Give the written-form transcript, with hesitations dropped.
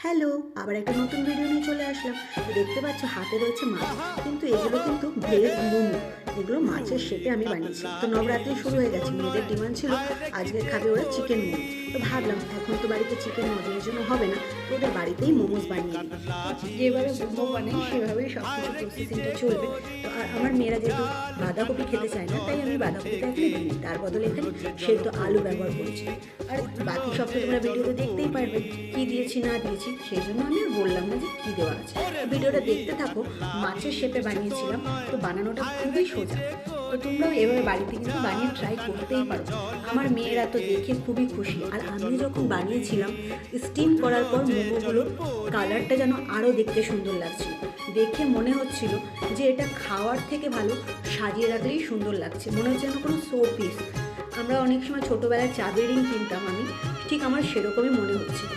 Hello, আবার একটা নতুন ভিডিও নিয়ে চলে আসলাম। তো দেখতে পাচ্ছ হাতে রয়েছে মাছ, কিন্তু এগুলো কিন্তু ভেজ মোমো। এগুলো মাছের শেপে আমি বানিয়েছি। তো নবরাত্রি শুরু হয়ে গেছে, মেয়েদের ডিমান্ড ছিল আজকে খাবে ওরা চিকেন মোমো। তো ভাবলাম এখন তো বাড়িতে চিকেন মটনের জন্য হবে না, তো ওদের বাড়িতেই মোমোস বানিয়ে দিই। যেভাবে মোমো বানাই সেভাবেই সব কিছু প্রসেসিংটা চলবে। তো আর আমার মেয়েরা যেহেতু বাঁধাকপি খেতে চায় না, তাই আমি বাঁধাকপিটা এখানে দিই, তার বদলে এখানে সেদ্ধ আলু ব্যবহার করেছি। আর বাকি সব তো তোমরা ভিডিওতে দেখতেই পারবে কী দিয়েছি না দিয়েছি, সেই জন্য আমি আর বললাম না যে কী দেওয়া আছে। ভিডিওটা দেখতে থাকো। মাছের শেপে বানিয়েছিলাম, তো বানানোটা খুবই সোজা। তো তোমরাও এভাবে বাড়িতে কিন্তু বানিয়ে ট্রাই করতেই পারো। আমার মেয়েরা তো দেখে খুবই খুশি। আর আমি যখন বানিয়েছিলাম, স্টিম করার পর মোমোগুলোর কালারটা যেন আরও দেখতে সুন্দর লাগছিল। দেখে মনে হচ্ছিল যে এটা খাওয়ার থেকে ভালো সাজিয়ে রাখলেই সুন্দর লাগছে, মনে হচ্ছে যেন কোনো শো পিস। আমরা অনেক সময় ছোটোবেলায় চাঁদের রিং কিনতাম, আমি ঠিক আমার সেরকমই মনে হচ্ছিল।